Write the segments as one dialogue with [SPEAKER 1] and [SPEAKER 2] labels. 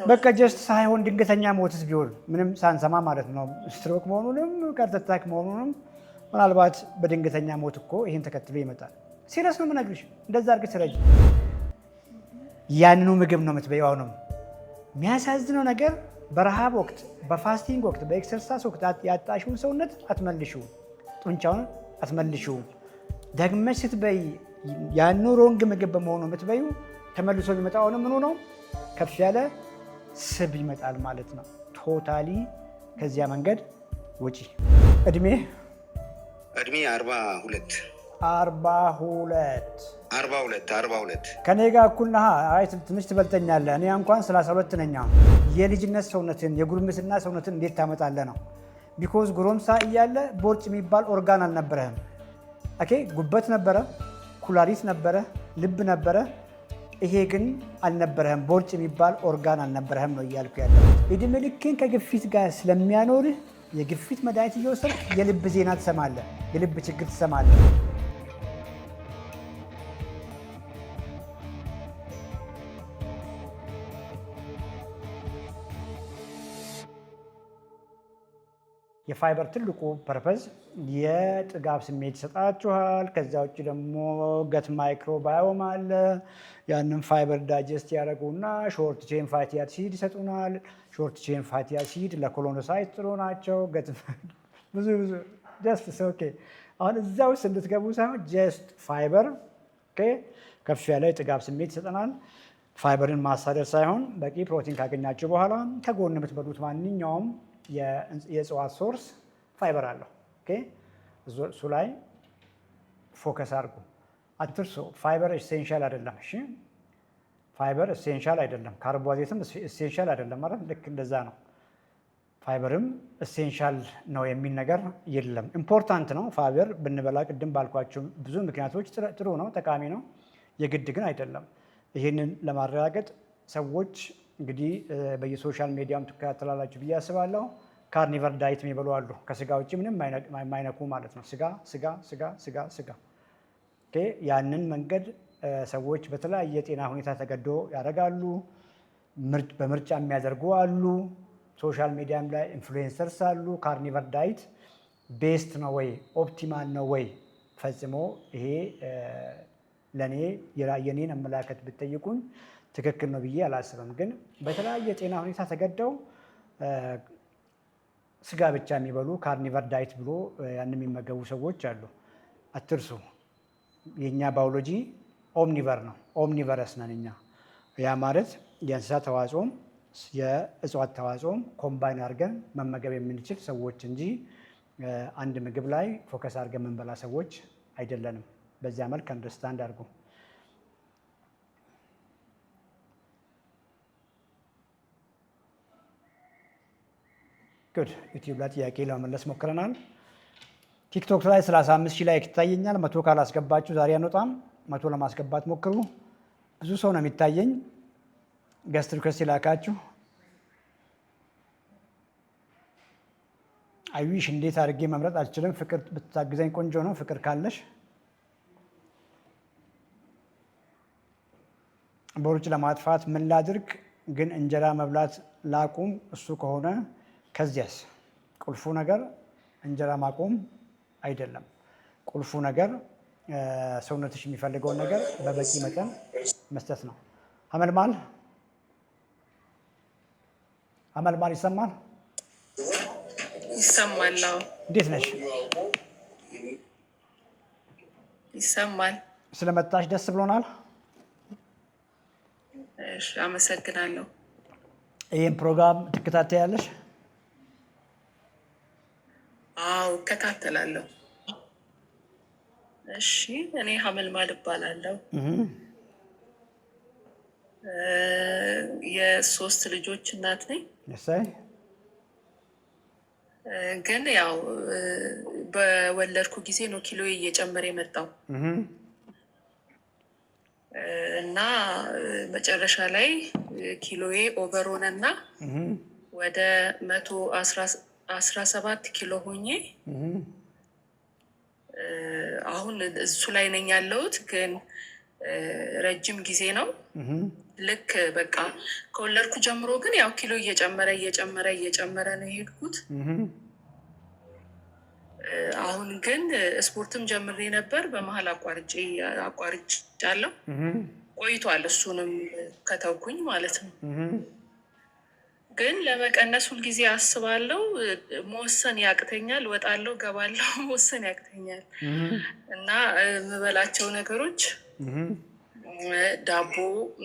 [SPEAKER 1] በቃ ጀስት ሳይሆን ድንገተኛ ሞትስ ቢሆን ምንም ሳንሰማ ማለት ነው። ስትሮክ መሆኑንም ሃርት አታክ መሆኑንም ምናልባት በድንገተኛ ሞት እኮ ይሄን ተከትሎ ይመጣል። ሲሪየስ ነው የምነግርሽ። እንደዛ አድርገሽ ስረጂ። ያንኑ ምግብ ነው የምትበይው። ነው የሚያሳዝነው ነገር በረሃብ ወቅት፣ በፋስቲንግ ወቅት፣ በኤክሰርሳይዝ ወቅት ያጣሽውን ሰውነት አትመልሺው፣ ጡንቻውን አትመልሺው። ደግመሽ ስትበይ ያንኑ ሮንግ ምግብ በመሆኑ የምትበዩ ተመልሶ የሚመጣው ምን ነው? ከፍ ያለ ስብ ይመጣል ማለት ነው። ቶታሊ ከዚያ መንገድ ውጪ። እድሜ
[SPEAKER 2] 42
[SPEAKER 1] ከኔ ጋር እኩል ነህ። አይ ትንሽ ትበልጠኛለህ። እኔ እንኳን 32 ነኝ። የልጅነት ሰውነትን የጉርምስና ሰውነትን እንዴት ታመጣለህ ነው? ቢኮዝ ጉሮምሳ እያለ ቦርጭ የሚባል ኦርጋን አልነበረህም። ኦኬ፣ ጉበት ነበረ፣ ኩላሊት ነበረ፣ ልብ ነበረ። ይሄ ግን አልነበረህም። ቦርጭ የሚባል ኦርጋን አልነበረህም ነው እያልኩ ያለው። እድሜ ልክን ከግፊት ጋር ስለሚያኖርህ የግፊት መድኃኒት እየወሰድክ የልብ ዜና ትሰማለህ፣ የልብ ችግር ትሰማለህ። የፋይበር ትልቁ ፐርፐዝ የጥጋብ ስሜት ይሰጣችኋል። ከዚያ ውጭ ደግሞ ገት ማይክሮባዮም አለ። ያንን ፋይበር ዳይጀስት ያደረጉና ሾርት ቼን ፋቲ አሲድ ይሰጡናል። ሾርት ቼን ፋቲ አሲድ ለኮሎኖሳይት ጥሩ ናቸው። ብዙ ጀስት ኦኬ። አሁን እዛ ውስጥ እንድትገቡ ሳይሆን ጀስት ፋይበር ከፍ ያለ የጥጋብ ስሜት ይሰጠናል። ፋይበርን ማሳደር ሳይሆን በቂ ፕሮቲን ካገኛችሁ በኋላ ከጎን የምትበሉት ማንኛውም የእጽዋት ሶርስ ፋይበር አለው። እሱ ላይ ፎከስ አድርጉ። አትርሱ። ፋይበር ኤሴንሻል አይደለም። እሺ፣ ፋይበር ኤሴንሻል አይደለም። ካርቦሃይድሬትም ኤሴንሻል አይደለም ማለት ልክ እንደዛ ነው። ፋይበርም ኤሴንሻል ነው የሚል ነገር የለም። ኢምፖርታንት ነው ፋይበር ብንበላ፣ ቅድም ባልኳቸው ብዙ ምክንያቶች ጥሩ ነው፣ ጠቃሚ ነው። የግድ ግን አይደለም። ይህንን ለማረጋገጥ ሰዎች እንግዲህ በየሶሻል ሚዲያም ትከታተላላችሁ ብዬ አስባለሁ። ካርኒቨር ዳይት የሚበሉ አሉ። ከስጋ ውጭ ምንም የማይነኩ ማለት ነው። ስጋ። ያንን መንገድ ሰዎች በተለያየ የጤና ሁኔታ ተገዶ ያደርጋሉ። በምርጫ የሚያደርጉ አሉ። ሶሻል ሚዲያም ላይ ኢንፍሉዌንሰርስ አሉ። ካርኒቨር ዳይት ቤስት ነው ወይ ኦፕቲማል ነው ወይ? ፈጽሞ ይሄ ለእኔ የኔን አመላከት ብትጠይቁኝ ትክክል ነው ብዬ አላስብም። ግን በተለያየ የጤና ሁኔታ ተገደው ስጋ ብቻ የሚበሉ ካርኒቨር ዳይት ብሎ ያን የሚመገቡ ሰዎች አሉ። አትርሱ፣ የእኛ ባዮሎጂ ኦምኒቨር ነው። ኦምኒቨረስ ነን እኛ። ያ ማለት የእንስሳት ተዋጽኦም የእጽዋት ተዋጽኦም ኮምባይን አድርገን መመገብ የምንችል ሰዎች እንጂ አንድ ምግብ ላይ ፎከስ አድርገን የምንበላ ሰዎች አይደለንም። በዚያ መልክ አንደርስታንድ አድርጉ። ጉድ። ዩቲዩብ ላይ ጥያቄ ለመመለስ ሞክረናል። ቲክቶክ ላይ 35,000 ላይክ ይታየኛል። 100 ካላስገባችሁ ዛሬ አንወጣም። 100 ለማስገባት ሞክሩ። ብዙ ሰው ነው የሚታየኝ። ገስት ሪኩዌስት ይላካችሁ። አይዊሽ እንዴት አድርጌ መምረጥ አልችልም። ፍቅር ብታግዘኝ ቆንጆ ነው። ፍቅር ካለሽ ቦርጭ ለማጥፋት ምን ላድርግ? ግን እንጀራ መብላት ላቁም? እሱ ከሆነ ከዚያስ? ቁልፉ ነገር እንጀራ ማቆም አይደለም። ቁልፉ ነገር ሰውነትሽ የሚፈልገውን ነገር በበቂ መጠን መስጠት ነው። አመልማል ይሰማል?
[SPEAKER 3] ይሰማል።
[SPEAKER 1] እንዴት ነሽ?
[SPEAKER 3] ይሰማል።
[SPEAKER 1] ስለመጣሽ ደስ ብሎናል።
[SPEAKER 3] እሺ፣ አመሰግናለሁ።
[SPEAKER 1] ይህን ፕሮግራም ትከታተያለሽ?
[SPEAKER 3] አዎ፣ እከታተላለሁ። እሺ፣ እኔ ሀመልማል እባላለሁ። የሶስት ልጆች እናት ነኝ። ግን ያው በወለድኩ ጊዜ ነው ኪሎ እየጨመረ የመጣው እና መጨረሻ ላይ ኪሎዬ ኦቨር ሆነና ወደ 117 ኪሎ ሆኜ አሁን እሱ ላይ ነኝ ያለሁት። ግን ረጅም ጊዜ ነው ልክ በቃ ከወለድኩ ጀምሮ ግን ያው ኪሎ እየጨመረ ነው የሄድኩት። አሁን ግን ስፖርትም ጀምሬ ነበር፣ በመሀል አቋርጫለሁ። ቆይቷል እሱንም ከተውኩኝ ማለት ነው። ግን ለመቀነስ ሁልጊዜ አስባለሁ። መወሰን ያቅተኛል። እወጣለሁ፣ ገባለሁ፣ መወሰን ያቅተኛል እና የምበላቸው ነገሮች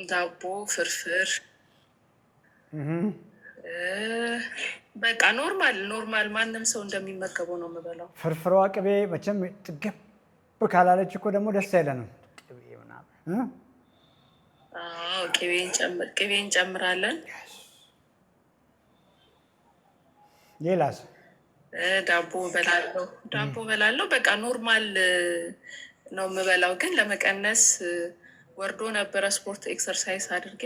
[SPEAKER 3] ዳቦ፣ ፍርፍር በቃ ኖርማል ማንም ሰው እንደሚመገበው ነው የምበላው።
[SPEAKER 1] ፍርፍሯ ቅቤ መቼም ጥግብ ካላለች እኮ ደግሞ ደስ አይለንም። ቅቤ ምናምን
[SPEAKER 3] ቅቤ እንጨምራለን።
[SPEAKER 1] ሌላስ?
[SPEAKER 3] ዳቦ በላለሁ። በቃ ኖርማል ነው የምበላው። ግን ለመቀነስ ወርዶ ነበረ ስፖርት ኤክሰርሳይዝ አድርጌ፣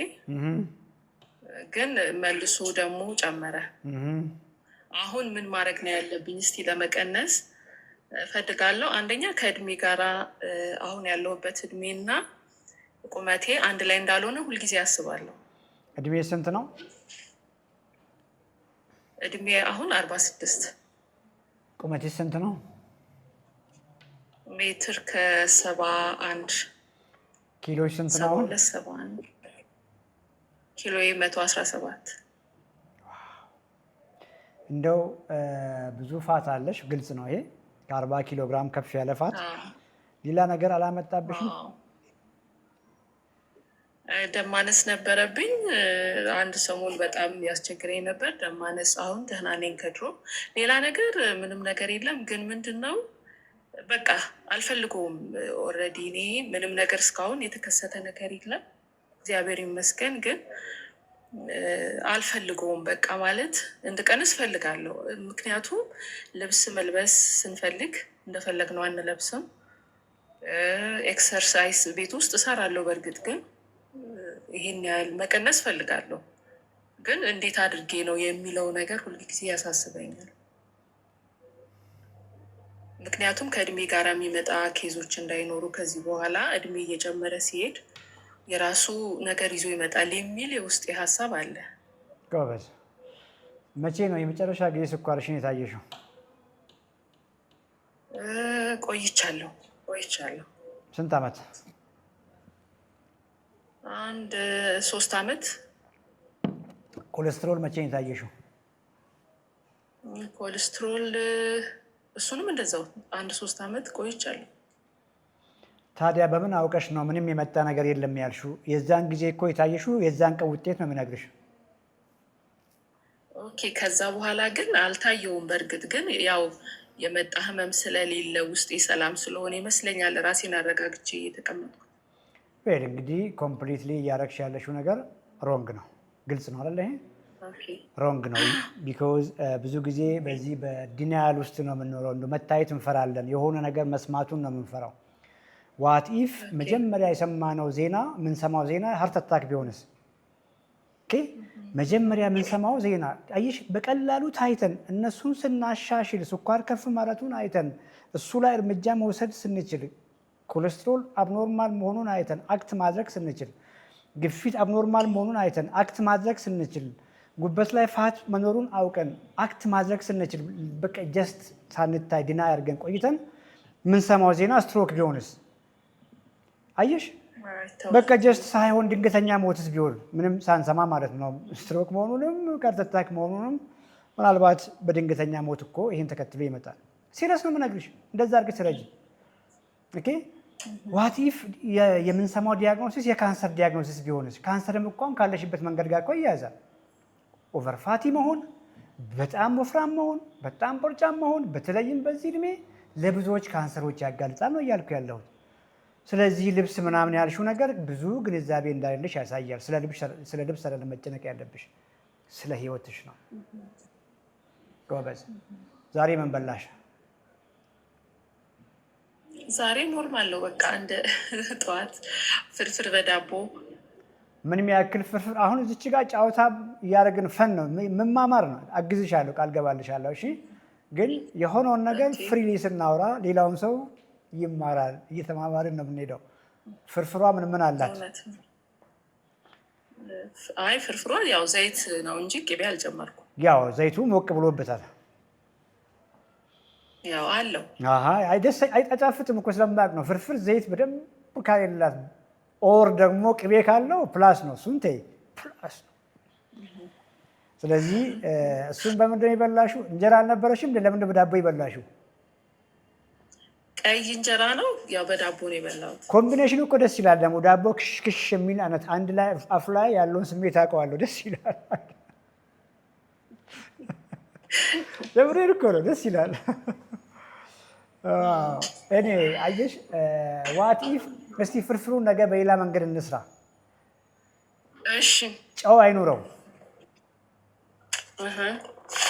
[SPEAKER 3] ግን መልሶ ደግሞ ጨመረ። አሁን ምን ማድረግ ነው ያለብኝ? እስቲ ለመቀነስ እፈልጋለሁ። አንደኛ ከእድሜ ጋራ አሁን ያለሁበት እድሜና ቁመቴ አንድ ላይ እንዳልሆነ ሁልጊዜ አስባለሁ።
[SPEAKER 1] እድሜ ስንት ነው?
[SPEAKER 3] እድሜ አሁን 46።
[SPEAKER 1] ቁመቴ ስንት ነው?
[SPEAKER 3] ሜትር ከ71።
[SPEAKER 1] ኪሎች ስንት ነው አሁን?
[SPEAKER 3] 71 ኪሎ 117።
[SPEAKER 1] እንደው ብዙ ፋት አለሽ፣ ግልጽ ነው ይሄ። ከ40 ኪሎ ግራም ከፍ ያለ ፋት። ሌላ ነገር አላመጣብሽም?
[SPEAKER 3] ደም ማነስ ነበረብኝ። አንድ ሰሞን በጣም ያስቸግረኝ ነበር ደም ማነስ። አሁን ደህና ነኝ ከድሮ። ሌላ ነገር ምንም ነገር የለም። ግን ምንድን ነው በቃ አልፈልገውም። ኦልሬዲ እኔ ምንም ነገር እስካሁን የተከሰተ ነገር የለም እግዚአብሔር ይመስገን። ግን አልፈልገውም በቃ ማለት እንድቀንስ ፈልጋለሁ። ምክንያቱም ልብስ መልበስ ስንፈልግ እንደፈለግነው አንለብስም። ኤክሰርሳይዝ ቤት ውስጥ እሰራለሁ በእርግጥ ግን ይሄን ያህል መቀነስ ፈልጋለሁ። ግን እንዴት አድርጌ ነው የሚለው ነገር ሁልጊዜ ያሳስበኛል። ምክንያቱም ከእድሜ ጋር የሚመጣ ኬዞች እንዳይኖሩ ከዚህ በኋላ እድሜ እየጨመረ ሲሄድ የራሱ ነገር ይዞ ይመጣል የሚል የውስጤ ሀሳብ አለ።
[SPEAKER 1] ጎበዝ። መቼ ነው የመጨረሻ ጊዜ ስኳርሽን የታየሽው?
[SPEAKER 3] ቆይቻለሁ።
[SPEAKER 1] ስንት ዓመት?
[SPEAKER 3] አንድ 3 ዓመት።
[SPEAKER 1] ኮሌስትሮል መቼ ነው የታየሽው?
[SPEAKER 3] ኮሌስትሮል እሱንም እንደዛው 1-3 ዓመት ቆይቻለሁ።
[SPEAKER 1] ታዲያ በምን አውቀሽ ነው ምንም የመጣ ነገር የለም ያልሽው? የዛን ጊዜ እኮ የታየሽው የዛን ቀን ውጤት ነው የምነግርሽ።
[SPEAKER 3] ኦኬ። ከዛ በኋላ ግን አልታየውም። በእርግጥ ግን ያው የመጣ ህመም ስለሌለ ውስጤ ሰላም ስለሆነ ይመስለኛል ራሴን አረጋግቼ እየተቀመጥኩ።
[SPEAKER 1] እንግዲህ ኮምፕሊትሊ እያረግሽ ያለሽው ነገር ሮንግ ነው። ግልጽ ነው አይደለ? ይሄ ሮንግ ነው። ቢኮዝ ብዙ ጊዜ በዚህ በዲናያል ውስጥ ነው የምንኖረው። እንደ መታየት እንፈራለን። የሆነ ነገር መስማቱን ነው የምንፈራው። ዋት ኢፍ መጀመሪያ የሰማነው ዜና የምንሰማው ዜና ሀርት አታክ ቢሆንስ? መጀመሪያ የምንሰማው ዜና አየሽ፣ በቀላሉ ታይተን እነሱን ስናሻሽል ስኳር ከፍ ማለቱን አይተን እሱ ላይ እርምጃ መውሰድ ስንችል፣ ኮሌስትሮል አብኖርማል መሆኑን አይተን አክት ማድረግ ስንችል፣ ግፊት አብኖርማል መሆኑን አይተን አክት ማድረግ ስንችል፣ ጉበት ላይ ፋት መኖሩን አውቀን አክት ማድረግ ስንችል፣ በቃ ጀስት ሳንታይ ዲና ያርገን ቆይተን የምንሰማው ዜና ስትሮክ ቢሆንስ? አየሽ፣ በቃ ጀስት ሳይሆን ድንገተኛ ሞትስ ቢሆን ምንም ሳንሰማ ማለት ነው። ስትሮክ መሆኑንም ሃርት አታክ መሆኑንም ምናልባት በድንገተኛ ሞት እኮ ይህን ተከትሎ ይመጣል። ሲሪየስ ነው የምነግርሽ። እንደዛ አድርገሽ ስረጂ። ኦኬ ዋት ኢፍ የምንሰማው ዲያግኖሲስ የካንሰር ዲያግኖሲስ ቢሆንስ? ካንሰርም እንኳን ካለሽበት መንገድ ጋር እኮ ይያዛል። ኦቨር ፋቲ መሆን፣ በጣም ወፍራም መሆን፣ በጣም ቦርጫም መሆን፣ በተለይም በዚህ እድሜ ለብዙዎች ካንሰሮች ያጋልጣል ነው እያልኩ ያለሁት። ስለዚህ ልብስ ምናምን ያልሽው ነገር ብዙ ግንዛቤ እንዳለሽ ያሳያል። ስለ ልብስ አይደለም መጨነቅ ያለብሽ፣ ስለ ህይወትሽ ነው። ጎበዝ። ዛሬ ምን በላሽ?
[SPEAKER 3] ዛሬ ኖርማል ነው በቃ እንደ ጠዋት ፍርፍር በዳቦ።
[SPEAKER 1] ምንም ያክል ፍርፍር። አሁን እዚች ጋር ጫወታ እያደረግን ፈን ነው መማማር ነው። አግዝሻለሁ፣ ቃል ገባልሻለሁ። እሺ፣ ግን የሆነውን ነገር ፍሪሊ ስናወራ ሌላውም ሰው ይማራል። እየተማማርን ነው የምንሄደው። ፍርፍሯ ምን አላት?
[SPEAKER 3] አይ ፍርፍሯን ያው ዘይት ነው እንጂ ቅቤ አልጨመርኩም።
[SPEAKER 1] ያው ዘይቱ ሞቅ ብሎበታል።
[SPEAKER 3] ያው አለው።
[SPEAKER 1] ደስ አይጣፍጥም እኮ ስለማያውቅ ነው። ፍርፍር ዘይት በደንብ ካሌላት ኦር ደግሞ ቅቤ ካለው ፕላስ ነው። እሱን ተይ ፕላስ ነው። ስለዚህ እሱን በምንድን ነው የበላሽው? እንጀራ አልነበረሽም? ለምንድን በዳቦ የበላሽው?
[SPEAKER 3] ቀይ እንጀራ ነው። ያው በዳቦ ነው የበላሁት።
[SPEAKER 1] ኮምቢኔሽኑ እኮ ደስ ይላል። ደግሞ ዳቦ ክሽክሽ የሚል አይነት አንድ ላይ አፍ ላይ ያለውን ስሜት አውቀዋለሁ። ደስ ይላል። ለምሬን እኮ ነው ደስ ይላል። እኔ አየሽ ዋት ኢፍ እስቲ ፍርፍሩን ነገ በሌላ መንገድ እንስራ።
[SPEAKER 3] እሺ
[SPEAKER 1] ጨው አይኑረው።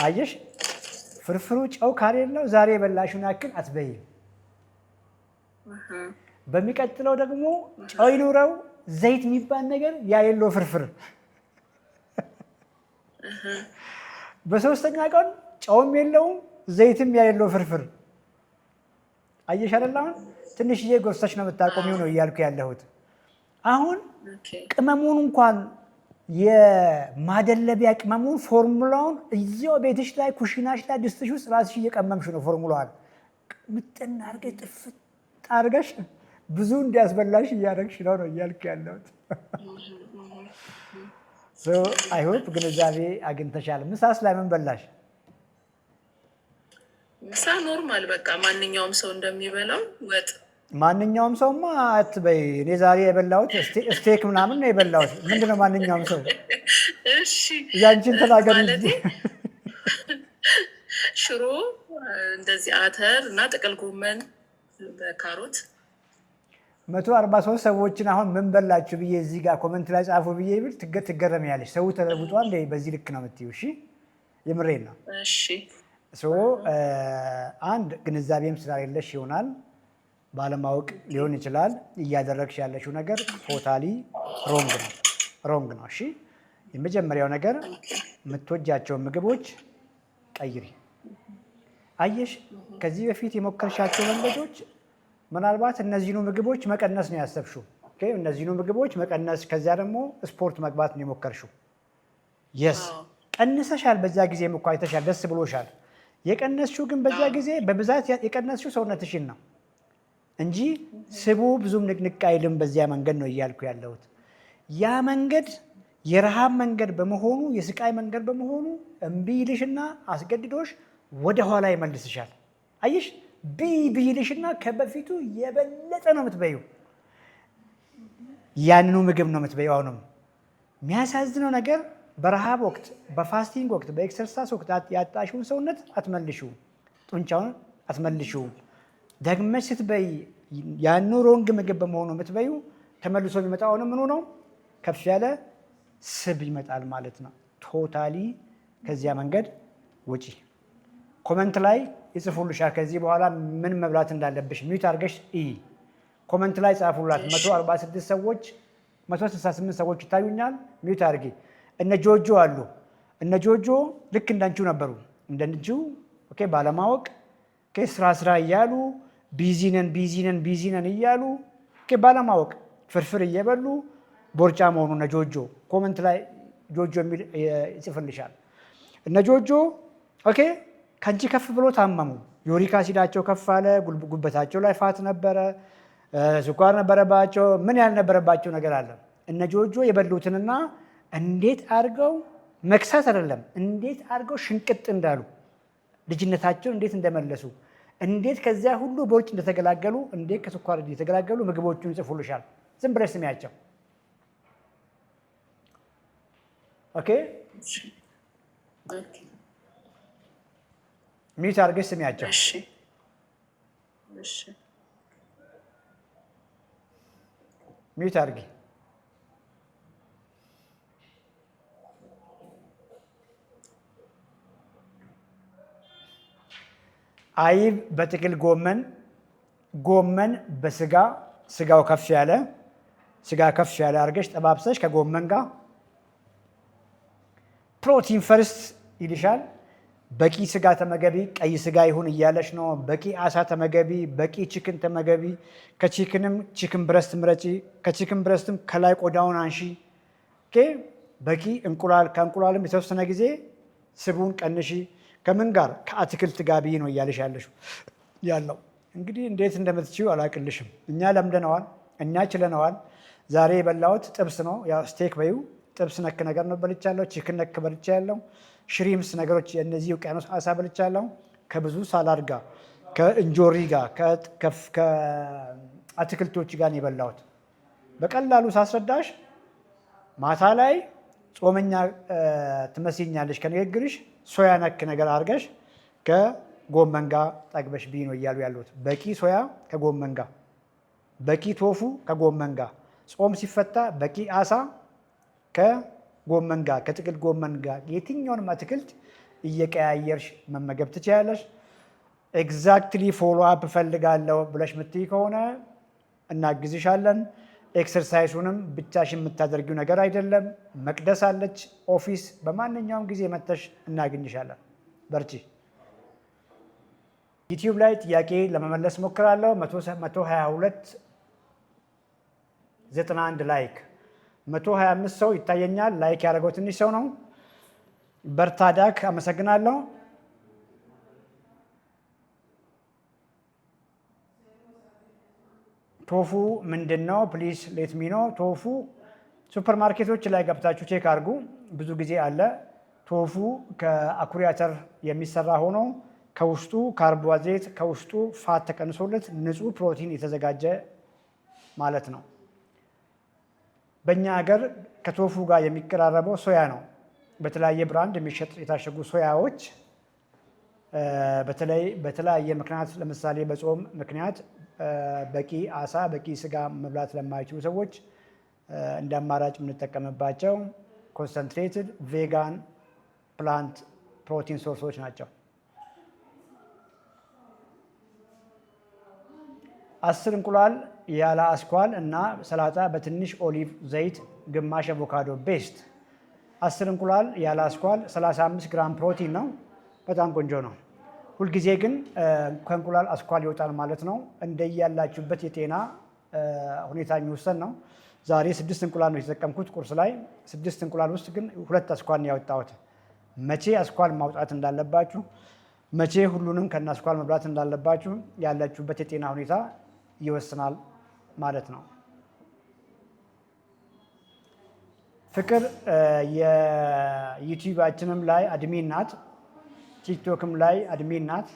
[SPEAKER 1] አየሽ ፍርፍሩ ጨው ካሌለው ዛሬ የበላሽውን ያክል አትበይም። በሚቀጥለው ደግሞ ጨው ይኑረው ዘይት የሚባል ነገር ያሌለው ፍርፍር። በሶስተኛ ቀን ጨውም የለውም ዘይትም ያሌለው ፍርፍር። አየሽ አይደል? አሁን ትንሽዬ ጎርሰሽ ነው የምታቆሚው ነው እያልኩ ያለሁት። አሁን ቅመሙን እንኳን የማደለቢያ ቅመሙን ፎርሙላውን እዚያው ቤትሽ ላይ ኩሽናሽ ላይ ድስትሽ ውስጥ ራስሽ እየቀመምሽ ነው ፎርሙላዋን ምጥን አድርገሽ ጥፍጥ አድርገሽ ብዙ እንዲያስበላሽ እያደረግሽ ነው እያልኩ ያለሁት። አይሆፕ ግንዛቤ አግኝተሻል። ምሳስ ላይ ምን በላሽ?
[SPEAKER 3] ምሳ ኖርማል በቃ ማንኛውም ሰው እንደሚበላው ወጥ።
[SPEAKER 1] ማንኛውም ሰውማ አትበይ። እኔ ዛሬ የበላሁት ስቴክ ምናምን ነው የበላሁት። ምንድን ነው ማንኛውም ሰው?
[SPEAKER 3] እሺ
[SPEAKER 1] ያንቺን ተናገሪ።
[SPEAKER 3] ሽሮ፣ እንደዚህ አተር እና ጥቅል ጎመን በካሮት
[SPEAKER 1] 143 ሰዎችን አሁን ምን በላችሁ ብዬ እዚህ ጋር ኮመንት ላይ ጻፉ ብዬ ብል ትገረሚያለሽ። ሰው ተለውጧል። በዚህ ልክ ነው የምትይው። እሺ የምሬን ነው።
[SPEAKER 3] እሺ
[SPEAKER 1] አንድ ግንዛቤም ስላሌለሽ ይሆናል፣ ባለማወቅ ሊሆን ይችላል። እያደረግሽ ያለሽው ነገር ቶታሊ ሮንግ ነው። እሺ የመጀመሪያው ነገር የምትወጃቸውን ምግቦች ቀይሪ። አየሽ ከዚህ በፊት የሞከርሻቸው መንገዶች ምናልባት እነዚህኑ ምግቦች መቀነስ ነው ያሰብሽው። እነዚህኑ ምግቦች መቀነስ፣ ከዚያ ደግሞ ስፖርት መግባት ነው የሞከርሽው። የስ ቀንሰሻል። በዛ ጊዜም እኮ አይተሻል፣ ደስ ብሎሻል። የቀነስሽው ግን በዛ ጊዜ በብዛት የቀነስሽው ሰውነትሽን ነው እንጂ ስቡ ብዙም ንቅንቅ አይልም። በዚያ መንገድ ነው እያልኩ ያለሁት። ያ መንገድ የረሃብ መንገድ በመሆኑ የስቃይ መንገድ በመሆኑ እምቢ ይልሽና አስገድዶሽ ወደ ኋላ ይመልስሻል። አየሽ ቢይልሽና ከበፊቱ የበለጠ ነው የምትበይው። ያንኑ ምግብ ነው የምትበይው። አሁንም የሚያሳዝነው ነገር በረሃብ ወቅት፣ በፋስቲንግ ወቅት፣ በኤክሰርሳይዝ ወቅት ያጣሽውን ሰውነት አትመልሽውም፣ ጡንቻውን አትመልሽውም። ደግመሽ ስትበይ ያኑ ሮንግ ምግብ በመሆኑ የምትበዩ ተመልሶ የሚመጣው ምኑ ነው? ከፍ ያለ ስብ ይመጣል ማለት ነው። ቶታሊ ከዚያ መንገድ ውጪ። ኮመንት ላይ ይጽፉልሻል። ከዚህ በኋላ ምን መብላት እንዳለብሽ ሚዩት አድርገሽ ኮመንት ላይ ጻፉላት። 146 ሰዎች 168 ሰዎች ይታዩኛል። ሚዩት አድርጊ። እነ ጆጆ አሉ። እነ ጆጆ ልክ እንዳንቺው ነበሩ። እንደንቺው ባለማወቅ ስራ እያሉ ቢዚነን እያሉ ባለማወቅ ፍርፍር እየበሉ ቦርጫ መሆኑ እነ ጆጆ ኮመንት ላይ ጆጆ የሚል ይጽፍልሻል። እነ ጆጆ ከአንቺ ከፍ ብሎ ታመሙ። ዩሪክ አሲዳቸው ከፍ አለ። ጉበታቸው ላይ ፋት ነበረ፣ ስኳር ነበረባቸው። ምን ያልነበረባቸው ነገር አለ? እነ ጆጆ የበሉትንና እንዴት አድርገው መክሳት አይደለም፣ እንዴት አድርገው ሽንቅጥ እንዳሉ ልጅነታቸውን እንዴት እንደመለሱ፣ እንዴት ከዚያ ሁሉ ቦርጭ እንደተገላገሉ፣ እንዴት ከስኳር እንደተገላገሉ ምግቦቹን ይጽፉልሻል። ዝም ብለሽ ስሚያቸው። ሚዩት አድርገሽ ስሚያቸው። ሚዩት አድርጊ። አይብ በጥቅል ጎመን፣ ጎመን በስጋ፣ ስጋው ከፍ ያለ አድርገሽ ጠባብሰሽ ከጎመን ጋር ፕሮቲን ፈርስት ይልሻል። በቂ ስጋ ተመገቢ፣ ቀይ ስጋ ይሁን እያለሽ ነው። በቂ አሳ ተመገቢ፣ በቂ ቺክን ተመገቢ። ከቺክንም ቺክን ብረስት ምረጪ፣ ከቺክን ብረስትም ከላይ ቆዳውን አንሺ። በቂ እንቁላል፣ ከእንቁላልም የተወሰነ ጊዜ ስቡን ቀንሺ። ከምን ጋር? ከአትክልት ጋር ብይ ነው እያለሽ ያለው። እንግዲህ እንዴት እንደምትችይው አላቅልሽም። እኛ ለምደነዋል፣ እኛ ችለነዋል። ዛሬ የበላሁት ጥብስ ነው። ያው ስቴክ በዩ ጥብስ ነክ ነገር ነው በልቻለሁ። ቺክን ነክ በልቻለሁ። ሽሪምስ ነገሮች የእነዚህ ውቅያኖስ አሳ በልቻለሁ። ከብዙ ሳላድ ጋር፣ ከእንጆሪ ጋር፣ ከአትክልቶች ጋር ነው የበላሁት። በቀላሉ ሳስረዳሽ ማታ ላይ ጾመኛ ትመስኛለሽ ከንግግርሽ። ሶያ ነክ ነገር አድርገሽ ከጎመን ጋር ጠግበሽ ብይ ነው እያሉ ያሉት። በቂ ሶያ ከጎመን ጋር፣ በቂ ቶፉ ከጎመን ጋር፣ ጾም ሲፈታ በቂ አሳ ከጎመን ጋር፣ ከጥቅል ጎመን ጋር የትኛውንም አትክልት እየቀያየርሽ መመገብ ትችያለሽ። ኤግዛክትሊ ፎሎ አፕ እፈልጋለሁ ብለሽ ምትይ ከሆነ እናግዝሻለን። ኤክሰርሳይሱንም ብቻሽን የምታደርጊው ነገር አይደለም። መቅደስ አለች፣ ኦፊስ፣ በማንኛውም ጊዜ መተሽ እናገኝሻለን። በርቺ። ዩቲዩብ ላይ ጥያቄ ለመመለስ ሞክራለሁ። 12291 ላይክ፣ 125 ሰው ይታየኛል። ላይክ ያደረገው ትንሽ ሰው ነው። በርታዳክ፣ አመሰግናለሁ። ቶፉ ምንድን ነው? ፕሊስ ሌት ሚ ኖ። ቶፉ ሱፐር ማርኬቶች ላይ ገብታችሁ ቼክ አድርጉ። ብዙ ጊዜ አለ። ቶፉ ከአኩሪ አተር የሚሰራ ሆኖ ከውስጡ ካርቦሃይድሬት ከውስጡ ፋት ተቀንሶለት ንጹህ ፕሮቲን የተዘጋጀ ማለት ነው። በእኛ ሀገር ከቶፉ ጋር የሚቀራረበው ሶያ ነው። በተለያየ ብራንድ የሚሸጥ የታሸጉ ሶያዎች በተለይ በተለያየ ምክንያት ለምሳሌ በጾም ምክንያት በቂ አሳ በቂ ስጋ መብላት ለማይችሉ ሰዎች እንደ አማራጭ የምንጠቀምባቸው ኮንሰንትሬትድ ቬጋን ፕላንት ፕሮቲን ሶርሶች ናቸው። 10 እንቁላል ያለ አስኳል እና ሰላጣ በትንሽ ኦሊቭ ዘይት ግማሽ አቮካዶ ቤስት። 10 እንቁላል ያለ አስኳል 35 ግራም ፕሮቲን ነው። በጣም ቆንጆ ነው። ሁልጊዜ ግን ከእንቁላል አስኳል ይወጣል ማለት ነው። እንደያላችሁበት የጤና ሁኔታ የሚወሰን ነው። ዛሬ 6 እንቁላል ነው የተጠቀምኩት ቁርስ ላይ። 6 እንቁላል ውስጥ ግን 2 አስኳል ነው ያወጣሁት። መቼ አስኳል ማውጣት እንዳለባችሁ፣ መቼ ሁሉንም ከነ አስኳል መብላት እንዳለባችሁ ያላችሁበት የጤና ሁኔታ ይወስናል ማለት ነው። ፍቅር የዩቲዩባችንም ላይ አድሚን ናት፣ ቲክቶክም ላይ አድሚን ናት።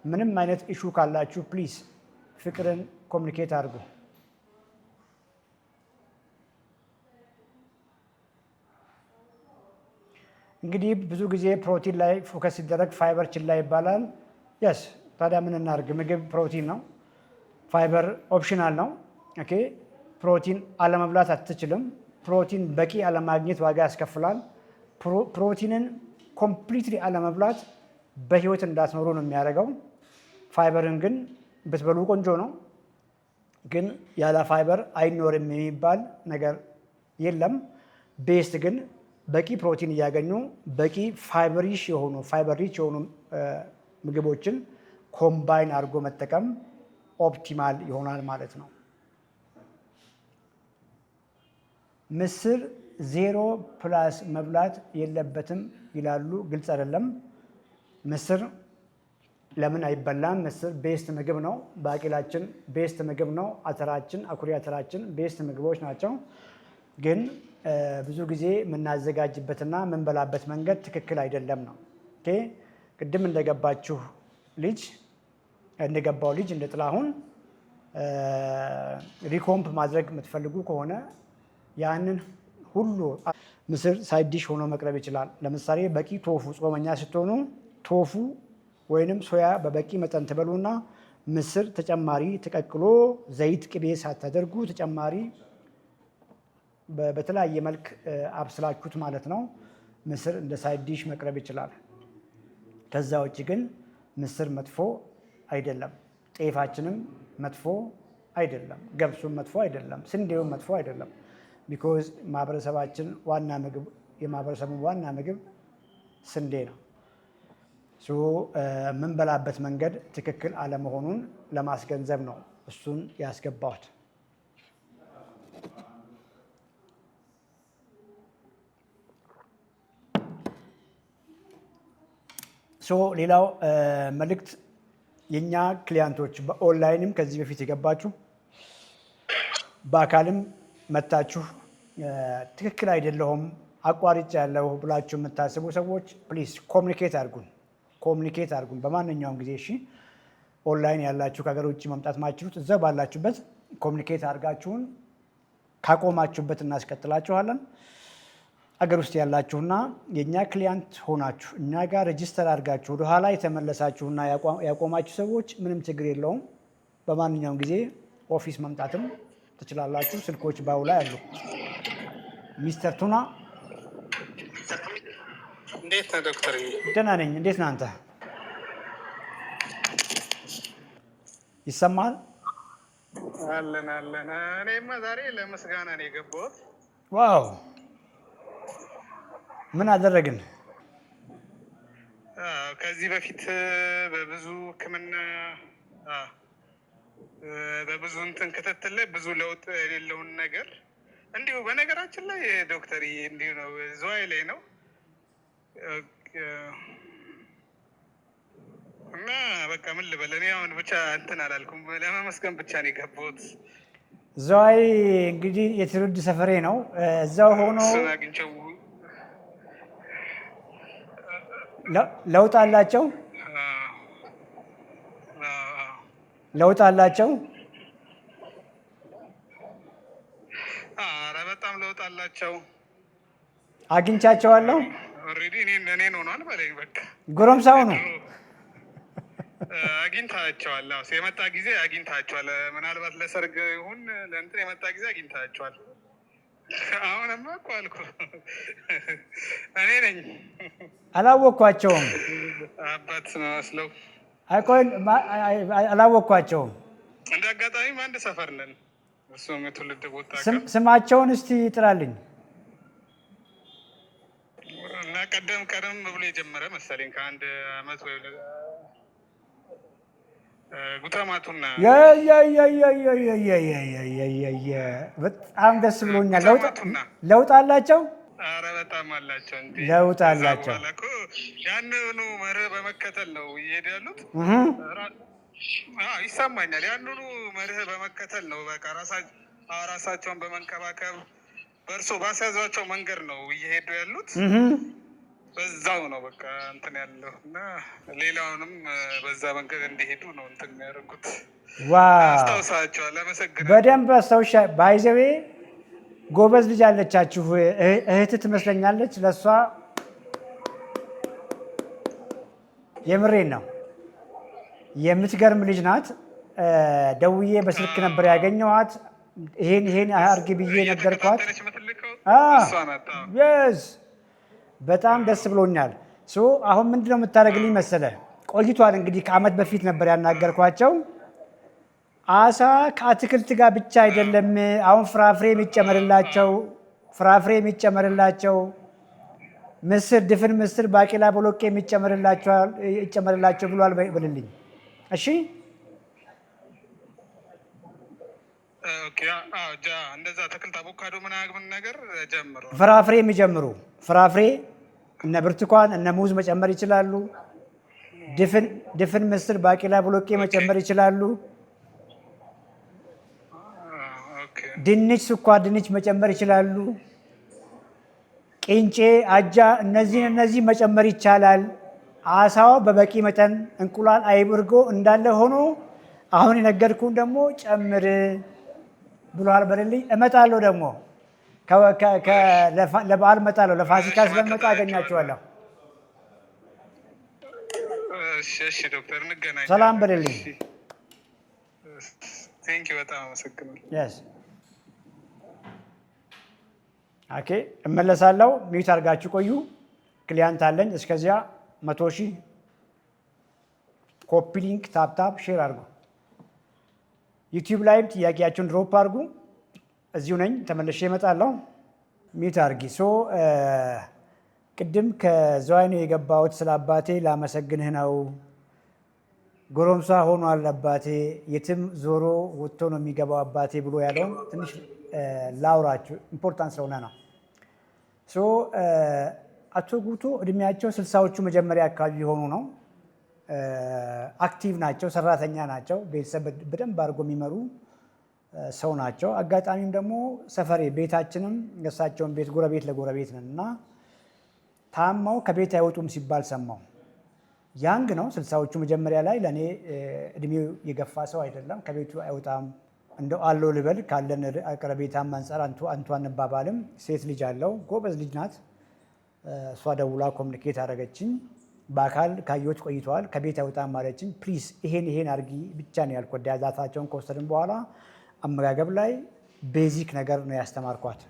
[SPEAKER 1] ምንም አይነት ኢሹ ካላችሁ ፕሊዝ ፍቅርን ኮሚኒኬት አድርጉ። እንግዲህ ብዙ ጊዜ ፕሮቲን ላይ ፎከስ ሲደረግ ፋይበር ችላ ይባላል። የስ ታዲያ ምን እናድርግ? ምግብ ፕሮቲን ነው፣ ፋይበር ኦፕሽናል ነው። ኦኬ ፕሮቲን አለመብላት አትችልም። ፕሮቲን በቂ አለማግኘት ዋጋ ያስከፍላል። ፕሮቲንን ኮምፕሊትሊ አለመብላት በህይወት እንዳትኖሩ ነው የሚያደርገው። ፋይበርን ግን ብትበሉ ቆንጆ ነው፣ ግን ያለ ፋይበር አይኖርም የሚባል ነገር የለም። ቤስት ግን በቂ ፕሮቲን እያገኙ በቂ ፋይበር ሪች የሆኑ ምግቦችን ኮምባይን አድርጎ መጠቀም ኦፕቲማል ይሆናል ማለት ነው። ምስር 0+ መብላት የለበትም ይላሉ። ግልጽ አይደለም። ምስር ለምን አይበላም? ምስር ቤስት ምግብ ነው። ባቄላችን ቤስት ምግብ ነው። አተራችን፣ አኩሪ አተራችን ቤስት ምግቦች ናቸው። ግን ብዙ ጊዜ የምናዘጋጅበትና የምንበላበት መንገድ ትክክል አይደለም ነው። ቅድም እንደገባው ልጅ እንደ ጥላሁን ሪኮምፕ ማድረግ የምትፈልጉ ከሆነ ያንን ሁሉ ምስር ሳይድ ዲሽ ሆኖ መቅረብ ይችላል። ለምሳሌ በቂ ቶፉ፣ ጾመኛ ስትሆኑ ቶፉ ወይንም ሶያ በበቂ መጠን ትበሉና ምስር ተጨማሪ ተቀቅሎ ዘይት ቅቤ ሳታደርጉ ተጨማሪ በተለያየ መልክ አብስላችሁት ማለት ነው። ምስር እንደ ሳይድ ዲሽ መቅረብ ይችላል። ከዛ ውጭ ግን ምስር መጥፎ አይደለም። ጤፋችንም መጥፎ አይደለም። ገብሱም መጥፎ አይደለም። ስንዴውም መጥፎ አይደለም። ቢኮዝ የማህበረሰቡ ዋና ምግብ ስንዴ ነው። የምንበላበት መንገድ ትክክል አለመሆኑን ለማስገንዘብ ነው እሱን ያስገባሁት። ሌላው መልእክት የኛ ክሊያንቶች በኦንላይንም ከዚህ በፊት የገባችሁ በአካልም መታችሁ ትክክል አይደለሁም አቋርጬ ያለው ብላችሁ የምታስቡ ሰዎች ፕሊዝ ኮሚኒኬት አድርጉን በማንኛውም ጊዜ እሺ። ኦንላይን ያላችሁ ከሀገር ውጭ መምጣት ማችሉት እዛው ባላችሁበት ኮሚኒኬት አድርጋችሁን ካቆማችሁበት እናስቀጥላችኋለን። አገር ውስጥ ያላችሁና የእኛ ክሊያንት ሆናችሁ እኛ ጋር ሬጂስተር አድርጋችሁ ወደኋላ የተመለሳችሁና ያቆማችሁ ሰዎች ምንም ችግር የለውም። በማንኛውም ጊዜ ኦፊስ መምጣትም ትችላላችሁ። ስልኮች ባው ላይ አሉ። ሚስተር ቱና
[SPEAKER 4] እንዴት ነህ ዶክተር?
[SPEAKER 1] ደህና ነኝ። እንዴት ነህ አንተ? ይሰማል?
[SPEAKER 4] አለን። እኔማ ዛሬ ለምስጋና ነው የገባሁት።
[SPEAKER 1] ዋው! ምን አደረግን?
[SPEAKER 4] ከዚህ በፊት በብዙ ሕክምና በብዙ እንትን ክትትል ላይ ብዙ ለውጥ የሌለውን ነገር እንዲሁ በነገራችን ላይ ዶክተር እንዲሁ ነው ዝዋይ ላይ ነው እና በቃ ምን ልበል እኔ አሁን ብቻ እንትን አላልኩም፣ ለመመስገን ብቻ ነው የገባሁት።
[SPEAKER 1] ዝዋይ እንግዲህ የትውልድ ሰፈሬ ነው። እዛው ሆኖ
[SPEAKER 4] አግኝቼው
[SPEAKER 1] ለውጥ አላቸው ለውጥ አላቸው።
[SPEAKER 4] ኧረ በጣም ለውጥ አላቸው።
[SPEAKER 1] አግኝቻቸዋለሁ።
[SPEAKER 4] ኦልሬዲ እኔን ሆኗል በለኝ በቃ
[SPEAKER 1] ጎረምሳው ነው
[SPEAKER 4] አግኝታቸዋል። የመጣ ጊዜ አግኝታቸዋል። ምናልባት ለሰርግ ይሁን ለእንትን የመጣ ጊዜ አግኝታቸዋል። አሁንማ እኮ አልኩህ እኔ ነኝ።
[SPEAKER 1] አላወቅኳቸውም።
[SPEAKER 4] አባት መስለው
[SPEAKER 1] አላወቅኳቸውም።
[SPEAKER 4] እንደ አጋጣሚም አንድ ሰፈር ነን። እሱም የትውልድ ቦታ
[SPEAKER 1] ስማቸውን እስቲ ጥራልኝ።
[SPEAKER 4] እና ቀደም ብሎ የጀመረ መሰለኝ ከአንድ አመት ወይ ጉተማቱና በጣም ደስ ብሎኛል። ለውጥ አላቸው። ኧረ በጣም አላቸው።
[SPEAKER 1] ለውጥ አላቸው።
[SPEAKER 4] ያንኑ መርህ በመከተል ነው እየሄዱ ያሉት። ይሰማኛል። ያንኑ መርህ በመከተል ነው በቃ ራሳቸውን በመንከባከብ በእርሶ ባስያዟቸው መንገድ ነው እየሄዱ ያሉት። በዛው ነው በቃ እንትን ያለው እና ሌላውንም በዛ መንገድ እንዲሄዱ ነው እንትን የሚያደርጉት። አስታውሳቸዋል። አመሰግናለሁ።
[SPEAKER 1] በደንብ አስታውሻ። ባይዘዌ ጎበዝ ልጅ አለቻችሁ፣ እህት ትመስለኛለች። ለእሷ የምሬን ነው የምትገርም ልጅ ናት። ደውዬ በስልክ ነበር ያገኘኋት። ይሄን አርግ ብዬ ነገርኳት። በጣም ደስ ብሎኛል። አሁን ምንድነው የምታደርግልኝ መሰለ? ቆይቷል እንግዲህ ከአመት በፊት ነበር ያናገርኳቸው። አሳ ከአትክልት ጋር ብቻ አይደለም፣ አሁን ፍራፍሬ የሚጨመርላቸው ምስር፣ ድፍን ምስር፣ ባቄላ፣ ቦሎቄ የሚጨመርላቸው ብሏል ብልልኝ። እሺ
[SPEAKER 4] እንደዛ አትክልት አቮካዶ ምናምን ነገር ጀምሮ
[SPEAKER 1] ፍራፍሬ የሚጀምሩ ፍራፍሬ እነ ብርቱካን እነ ሙዝ መጨመር ይችላሉ። ድፍን ምስር፣ ባቄላ፣ ቦሎቄ መጨመር ይችላሉ። ድንች፣ ስኳር ድንች መጨመር ይችላሉ። ቂንጬ፣ አጃ፣ እነዚህ መጨመር ይቻላል። አሳው በበቂ መጠን፣ እንቁላል፣ አይብ፣ እርጎ እንዳለ ሆኖ አሁን የነገርኩህን ደግሞ ጨምር ብሏል በልልኝ። እመጣለሁ ደግሞ ለበዓል እመጣለሁ። ለፋሲካ ስለምመጣ አገኛቸዋለሁ።
[SPEAKER 4] እሺ ዶክተር እንገናኝ።
[SPEAKER 1] ሰላም በልልኝ።
[SPEAKER 4] በጣም አመሰግናለሁ።
[SPEAKER 1] ኦኬ እመለሳለሁ። ሚዩት አድርጋችሁ ቆዩ። ክሊያንት አለኝ። እስከዚያ 100,000 ኮፒ ሊንክ ታፕ ሼር አድርጉ። ዩቲዩብ ላይም ጥያቄያችሁን ድሮፕ አድርጉ። እዚሁ ነኝ፣ ተመልሼ እመጣለሁ። ሚዩት አድርጊ። ቅድም ከዝዋይ ነው የገባሁት። ስለ አባቴ ላመሰግንህ ነው። ጎረምሳ ሆኗል አባቴ፣ የትም ዞሮ ወጥቶ ነው የሚገባው አባቴ ብሎ ያለውን ትንሽ ላውራችሁ፣ ኢምፖርታንት ስለሆነ ነው። አቶ ጉቶ እድሜያቸው 60ዎቹ መጀመሪያ አካባቢ የሆኑ ነው። አክቲቭ ናቸው፣ ሰራተኛ ናቸው፣ ቤተሰብ በደንብ አድርጎ የሚመሩ ሰው ናቸው። አጋጣሚም ደግሞ ሰፈሬ ቤታችንም የእሳቸውን ቤት ጎረቤት ለጎረቤት ነን እና ታማው ከቤት አይወጡም ሲባል ሰማው። ያንግ ነው 60ዎቹ መጀመሪያ ላይ ለእኔ እድሜው የገፋ ሰው አይደለም። ከቤቱ አይወጣም እንደው አለው ልበል ካለን ቀረቤታም አንጻር አንቱ አንባባልም። ሴት ልጅ አለው፣ ጎበዝ ልጅ ናት። እሷ ደውላ ኮሚኒኬት አደረገችኝ። በአካል ካየሁት ቆይተዋል። ከቤት አይወጣም ማለችኝ። ፕሊዝ ይሄን አድርጊ ብቻ ነው ያልኩት። ዳታቸውን ከወሰድን በኋላ አመጋገብ ላይ ቤዚክ ነገር ነው ያስተማርኳት።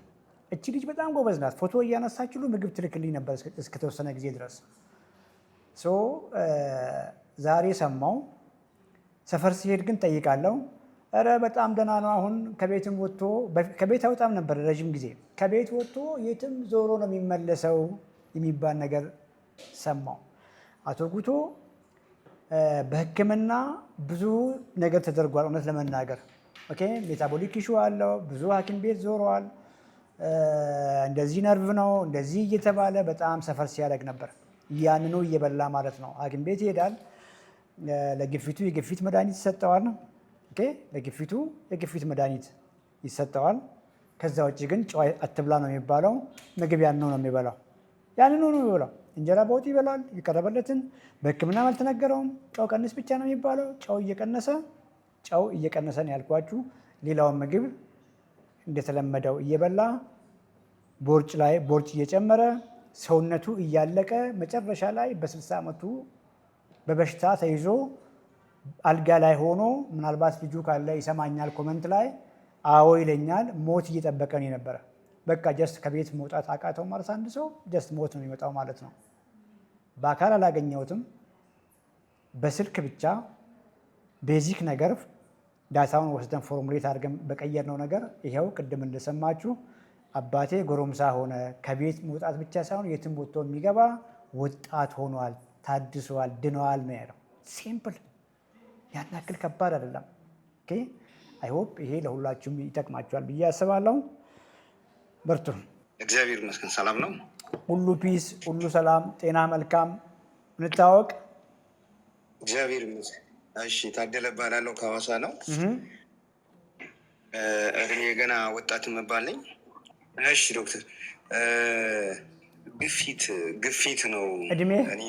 [SPEAKER 1] እቺ ልጅ በጣም ጎበዝ ናት። ፎቶ እያነሳች ሁሉ ምግብ ትልክልኝ ነበር እስከተወሰነ ጊዜ ድረስ። ዛሬ ሰማው። ሰፈር ሲሄድ ግን ጠይቃለሁ። ኧረ በጣም ደህና ነው። አሁን ከቤትም ወጥቶ ከቤት አይወጣም ነበር ረዥም ጊዜ። ከቤት ወጥቶ የትም ዞሮ ነው የሚመለሰው የሚባል ነገር ሰማው። አቶ ጉቶ በሕክምና ብዙ ነገር ተደርጓል። እውነት ለመናገር ኦኬ፣ ሜታቦሊክ ኢሹ አለው። ብዙ ሐኪም ቤት ዞረዋል። እንደዚህ ነርቭ ነው እንደዚህ እየተባለ በጣም ሰፈር ሲያደርግ ነበር። ያንኑ እየበላ ማለት ነው። ሐኪም ቤት ይሄዳል። ለግፊቱ የግፊት መድኃኒት ይሰጠዋል። ኦኬ፣ ለግፊቱ የግፊት መድኃኒት ይሰጠዋል። ከዛ ውጭ ግን ጨው አትብላ ነው የሚባለው። ምግብ ያንኑ ነው የሚበላው። ያንኑ ነው የሚበላው። እንጀራ በወጥ ይበላል። የቀረበለትን በሕክምናም አልተነገረውም። ጨው ቀንስ ብቻ ነው የሚባለው። ጨው እየቀነሰ ነው ያልኳችሁ። ሌላውን ምግብ እንደተለመደው እየበላ ቦርጭ እየጨመረ ሰውነቱ እያለቀ መጨረሻ ላይ በ60 ዓመቱ በበሽታ ተይዞ አልጋ ላይ ሆኖ ምናልባት ልጁ ካለ ይሰማኛል፣ ኮመንት ላይ አዎ ይለኛል። ሞት እየጠበቀ ነው የነበረ። በቃ ጀስት ከቤት መውጣት አቃተው ማለት አንድ ሰው ጀስት ሞት ነው የሚመጣው ማለት ነው። በአካል አላገኘሁትም፣ በስልክ ብቻ ቤዚክ ነገር ዳታውን ወስደን ፎርሙሌት አድርገን በቀየርነው ነገር ይኸው ቅድም እንደሰማችሁ አባቴ ጎረምሳ ሆነ። ከቤት መውጣት ብቻ ሳይሆን የትም ወጥቶ የሚገባ ወጣት ሆኗል፣ ታድሷል፣ ድነዋል ነው ያለው። ሲምፕል፣ ያን ያክል ከባድ አይደለም። ኦኬ አይ ሆፕ ይሄ ለሁላችሁም ይጠቅማችኋል ብዬ አስባለሁ። በርቱ።
[SPEAKER 2] እግዚአብሔር ይመስገን ሰላም ነው።
[SPEAKER 1] ሁሉ ፒስ፣ ሁሉ ሰላም፣ ጤና፣ መልካም። እንታወቅ።
[SPEAKER 2] እግዚአብሔር ይመስገን። እሺ፣ ታደለ እባላለሁ ከሐዋሳ ነው። እድሜ ገና ወጣት መባል ነኝ። እሺ ዶክተር፣ ግፊት ነው
[SPEAKER 1] እድሜ?
[SPEAKER 2] እኔ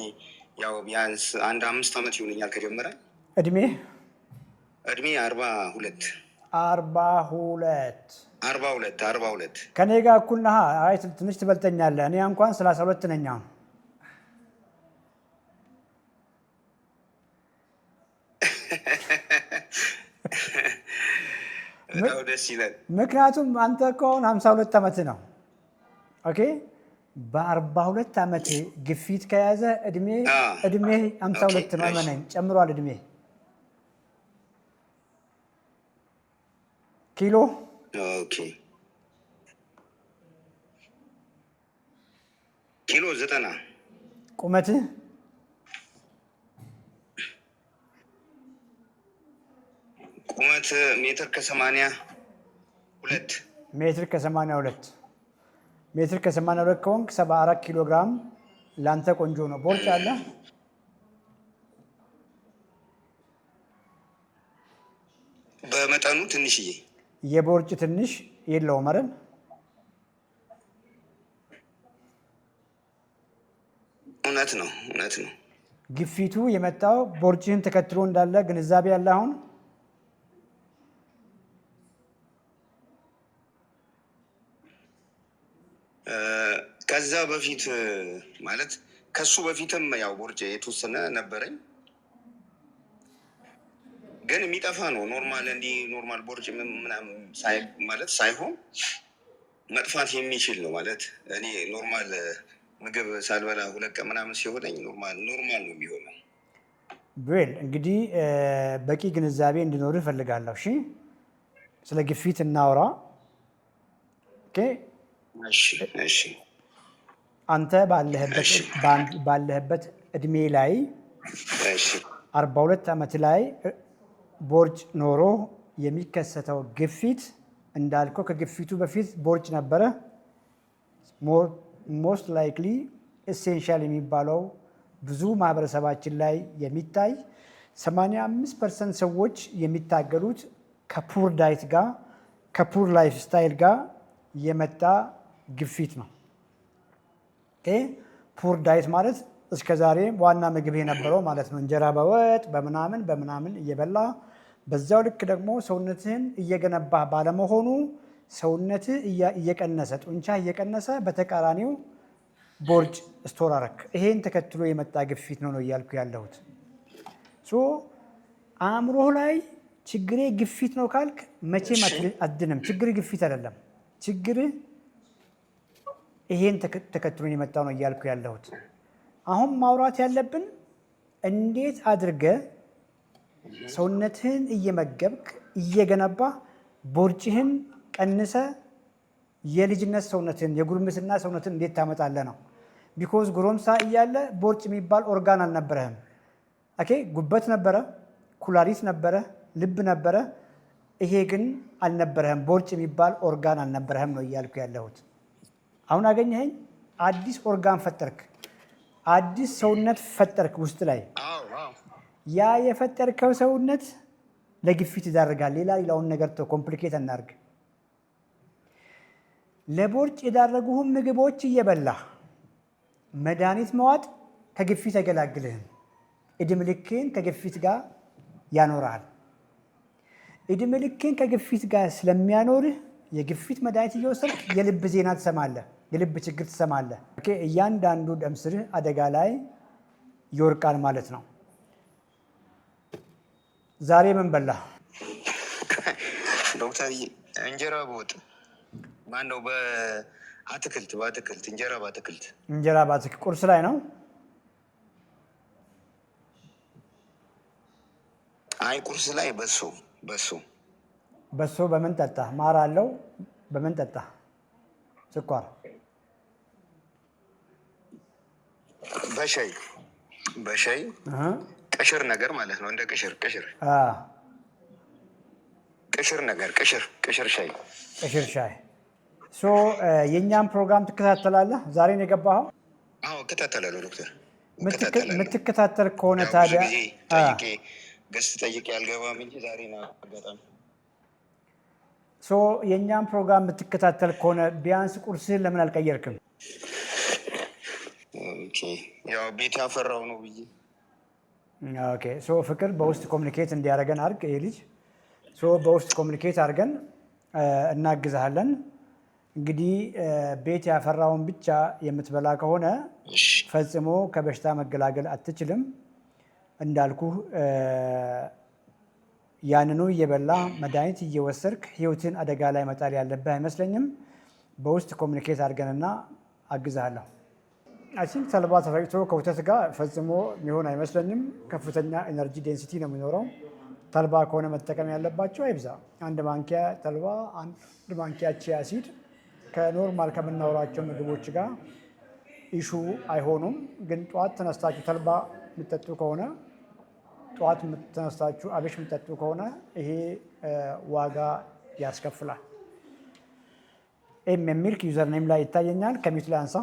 [SPEAKER 2] ያው ቢያንስ 5 ዓመት ይሆነኛል ከጀመረ።
[SPEAKER 1] እድሜ
[SPEAKER 2] 42
[SPEAKER 1] 42 ከኔ ጋር እኩል ነህ? አይ ትንሽ ትበልጠኛለህ። እኔ እንኳን 32 ነኝ አሁን።
[SPEAKER 2] በጣም ደስ ይላል።
[SPEAKER 1] ምክንያቱም አንተ እኮ አሁን 52 ዓመት ነው። ኦኬ በ42 ዓመት ግፊት ከያዘ እድሜ 52 ነው። መነኝ ጨምሯል እድሜ ኪሎ
[SPEAKER 2] ኪሎ 90
[SPEAKER 1] ቁመትህ
[SPEAKER 2] ቁመት ሜትር ከ82 ሜትር ከ82 ከሆንክ 74 ኪሎ ግራም ለአንተ ቆንጆ ነው። ቦርጭ አለ? በመጠኑ ትንሽዬ።
[SPEAKER 1] የቦርጭ ትንሽ የለውም አይደል?
[SPEAKER 2] እውነት ነው።
[SPEAKER 1] ግፊቱ የመጣው ቦርጭህን ተከትሎ እንዳለ ግንዛቤ ያለ አሁን
[SPEAKER 2] ከዛ በፊት ማለት ከሱ በፊትም ያው ቦርጭ የተወሰነ ነበረኝ፣ ግን የሚጠፋ ነው። ኖርማል ቦርጭ ምናምን ማለት ሳይሆን መጥፋት የሚችል ነው ማለት እኔ ኖርማል ምግብ ሳልበላ 2 ቀን ምናምን ሲሆነኝ ኖርማል ነው የሚሆነው።
[SPEAKER 1] ብል እንግዲህ በቂ ግንዛቤ እንዲኖር እፈልጋለሁ። እሺ ስለ ግፊት እናውራ። ኦኬ
[SPEAKER 2] እሺ
[SPEAKER 1] አንተ ባለህበት እድሜ ላይ 42 ዓመት ላይ ቦርጭ ኖሮ የሚከሰተው ግፊት እንዳልከው ከግፊቱ በፊት ቦርጭ ነበረ። ሞስት ላይክሊ ኤሴንሻል የሚባለው ብዙ ማህበረሰባችን ላይ የሚታይ 85% ሰዎች የሚታገሉት ከፑር ዳይት ጋር ከፑር ላይፍ ስታይል ጋር የመጣ ግፊት ነው። ፑር ዳይት ማለት እስከዛሬ ዋና ምግብ የነበረው ማለት ነው። እንጀራ በወጥ በምናምን እየበላ በዛው ልክ ደግሞ ሰውነትህን እየገነባ ባለመሆኑ ሰውነትህ እየቀነሰ ጡንቻ እየቀነሰ በተቃራኒው ቦርጭ ስቶር አረክ። ይሄን ተከትሎ የመጣ ግፊት ነው እያልኩ ያለሁት። አእምሮህ ላይ ችግሬ ግፊት ነው ካልክ መቼም አትድንም። ችግር ግፊት አይደለም፣ ችግር ይሄን ተከትሎ የመጣ ነው እያልኩ ያለሁት። አሁን ማውራት ያለብን እንዴት አድርገ ሰውነትህን እየመገብክ እየገነባ ቦርጭህን ቀንሰ የልጅነት ሰውነትን የጉርምስና ሰውነትን እንዴት ታመጣለህ ነው። ቢኮዝ ጎረምሳ እያለ ቦርጭ የሚባል ኦርጋን አልነበረህም። ኦኬ ጉበት ነበረ፣ ኩላሊት ነበረ፣ ልብ ነበረ። ይሄ ግን አልነበረህም። ቦርጭ የሚባል ኦርጋን አልነበረህም ነው እያልኩ ያለሁት። አሁን አገኘኸኝ። አዲስ ኦርጋን ፈጠርክ፣ አዲስ ሰውነት ፈጠርክ ውስጥ ላይ። ያ የፈጠርከው ሰውነት ለግፊት ይዳርጋል። ሌላውን ነገር ኮምፕሊኬት እናርግ። ለቦርጭ የዳረጉህም ምግቦች እየበላ መድኃኒት መዋጥ ከግፊት አይገላግልህም። እድሜ ልክህን ከግፊት ጋር ያኖራል። እድሜ ልክህን ከግፊት ጋር ስለሚያኖርህ የግፊት መድኃኒት እየወሰድክ የልብ ዜና ትሰማለህ፣ የልብ ችግር ትሰማለህ። እያንዳንዱ ደም ስርህ አደጋ ላይ ይወርቃል ማለት ነው። ዛሬ ምን በላ
[SPEAKER 2] ዶክተር? እንጀራ በወጥ ማነው? በአትክልት እንጀራ በአትክልት
[SPEAKER 1] ቁርስ ላይ ነው።
[SPEAKER 2] አይ ቁርስ ላይ በሶ
[SPEAKER 1] በምን ጠጣ? ማር አለው። በምን ጠጣ? ስኳር?
[SPEAKER 2] በሻይ ቅሽር ነገር ማለት ነው። እንደ ቅሽር ሻይ።
[SPEAKER 1] የእኛም ፕሮግራም ትከታተላለህ? ዛሬ ነው የገባኸው?
[SPEAKER 2] አዎ እከታተላለሁ ዶክተር።
[SPEAKER 1] የምትከታተል ከሆነ ታዲያ
[SPEAKER 2] ገስት ጠይቄ አልገባም እንጂ ዛሬ ነው አጋጣሚ።
[SPEAKER 1] የእኛም ፕሮግራም የምትከታተል ከሆነ ቢያንስ ቁርስህን ለምን አልቀየርክም?
[SPEAKER 2] ያው ቤት ያፈራው ነው ብዬ።
[SPEAKER 1] ፍቅር በውስጥ ኮሚኒኬት እንዲያደርገን አድርግ። ይሄ ልጅ በውስጥ ኮሚኒኬት አድርገን እናግዝሃለን። እንግዲህ ቤት ያፈራውን ብቻ የምትበላ ከሆነ ፈጽሞ ከበሽታ መገላገል አትችልም። እንዳልኩ ያንኑ እየበላ መድኃኒት እየወሰድክ ህይወትን አደጋ ላይ መጣል ያለብህ አይመስለኝም። በውስጥ ኮሚኒኬት አድርገንና አግዝሃለሁ። አይንክ ተልባ ተፈጭቶ ከወተት ጋር ፈጽሞ የሚሆን አይመስለኝም። ከፍተኛ ኤነርጂ ዴንሲቲ ነው የሚኖረው። ተልባ ከሆነ መጠቀም ያለባቸው አይብዛ። 1 ማንኪያ ተልባ፣ 1 ማንኪያ ቺያ ሲድ ከኖርማል ከምናወራቸው ምግቦች ጋር ኢሹ አይሆኑም። ግን ጠዋት ተነስታችሁ ተልባ የምትጠጡ ከሆነ ጠዋት ተነስታችሁ አብሽ የምትጠጡ ከሆነ ይሄ ዋጋ ያስከፍላል። የሚልክ ዩዘር ኔም ላይ ይታየኛል። ከሚት ላይ አንሳ።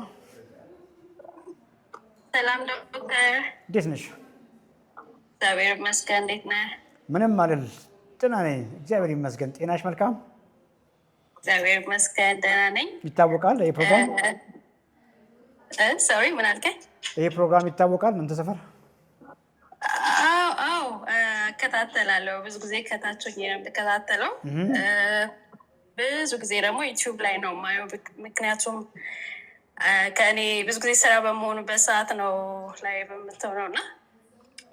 [SPEAKER 5] ሰላም ዶክተር፣
[SPEAKER 1] እንዴት ነሽ?
[SPEAKER 5] እግዚአብሔር ይመስገን። እንዴት ነህ?
[SPEAKER 1] ምንም አልል፣ ጤና ነኝ፣ እግዚአብሔር ይመስገን። ጤናሽ መልካም?
[SPEAKER 5] እግዚአብሔር ይመስገን ደህና ነኝ።
[SPEAKER 1] ይታወቃል ይሄ ፕሮግራም?
[SPEAKER 5] ሶሪ ምን አልከኝ?
[SPEAKER 1] ይሄ ፕሮግራም ይታወቃል እናንተ ሰፈር?
[SPEAKER 5] አዎ እከታተላለሁ። ብዙ ጊዜ ከታች ሆኜ ነው የምከታተለው። ብዙ ጊዜ ደግሞ ዩቲዩብ ላይ ነው የማየው። ምክንያቱም ከእኔ ብዙ ጊዜ ስራ በመሆኑበት ሰዓት ነው ላይ በምትሆነው እና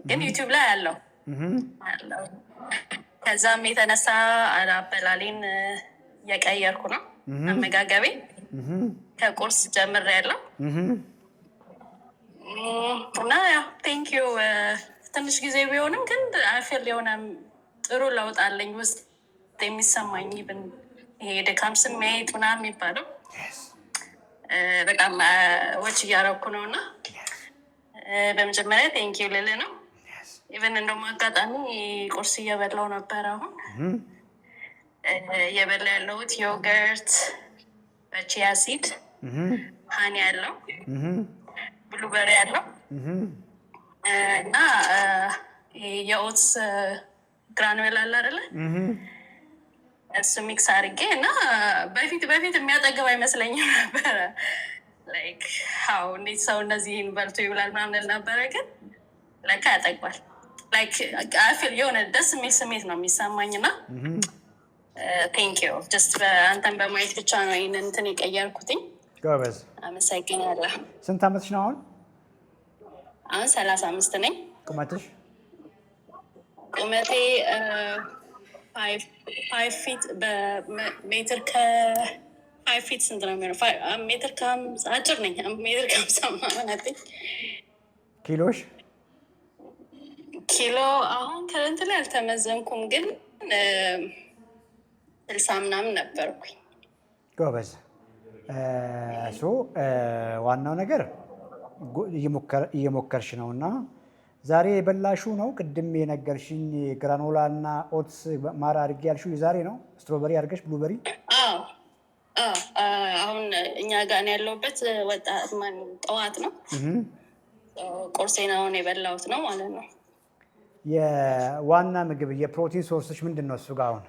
[SPEAKER 5] ግን ዩቲዩብ ላይ አለው። ከዛም የተነሳ አበላሌን እየቀየርኩ ነው። አመጋገቤ ከቁርስ ጀምሬያለሁ እና ያው ቴንኪዩ ትንሽ ጊዜ ቢሆንም ግን አፌል የሆነ ጥሩ ለውጥ አለኝ ውስጥ የሚሰማኝ ብን ይሄ ድካም ስሜት ምናምን የሚባለው በጣም ወጭ እያደረኩ ነው እና በመጀመሪያ ቴንኪዩ ልልህ ነው። ኢቨን እንደውም አጋጣሚ ቁርስ እየበላው ነበር። አሁን እየበላ ያለሁት ዮገርት በቺያ ሲድ ሀኒ ያለው ብሉበሪ ያለው እና የኦትስ ግራኑዌል አለ አይደለ? እሱ ሚክስ አድርጌ እና በፊት የሚያጠግብ አይመስለኝም ነበረ። ላይክ ሀው እንዴት ሰው እነዚህን በልቶ ይብላል ምናምን ነበረ፣ ግን ለካ ያጠግባል። ላይክ አፊል የሆነ ደስ የሚል ስሜት ነው የሚሰማኝ እና ቴንክ ዩ ጀስት አንተን በማየት ብቻ ነው ይህንን እንትን የቀየርኩትኝ።
[SPEAKER 1] ጎበዝ፣
[SPEAKER 5] አመሰግናለሁ።
[SPEAKER 1] ስንት ዓመትሽ ነው አሁን?
[SPEAKER 5] አሁን 35 ነኝ።
[SPEAKER 1] ቁመትሽ?
[SPEAKER 5] ቁመቴ 5 ፊት በሜትር ከ5 ፊት ስንት ነው የሚሆነው? ሜትር አጭር ነኝ። ሜትር ከ50
[SPEAKER 1] ኪሎሽ?
[SPEAKER 5] ኪሎ አሁን ከረንት ላይ አልተመዘንኩም፣ ግን 60 ምናምን ነበርኩኝ።
[SPEAKER 1] ጎበዝ። ዋናው ነገር እየሞከርሽ ነው እና ዛሬ የበላሹ ነው። ቅድም የነገርሽኝ ግራኖላ እና ኦትስ ማር አድርጌ ያልሽው የዛሬ ነው። ስትሮበሪ አድርገሽ ብሉበሪ?
[SPEAKER 5] አሁን እኛ ጋር ነው ያለሁበት። ጠዋት ነው ቁርሴን አሁን የበላሁት ነው ማለት ነው።
[SPEAKER 1] የዋና ምግብ የፕሮቲን ሶርስሽ ምንድን ነው? እሱ ጋር አሁን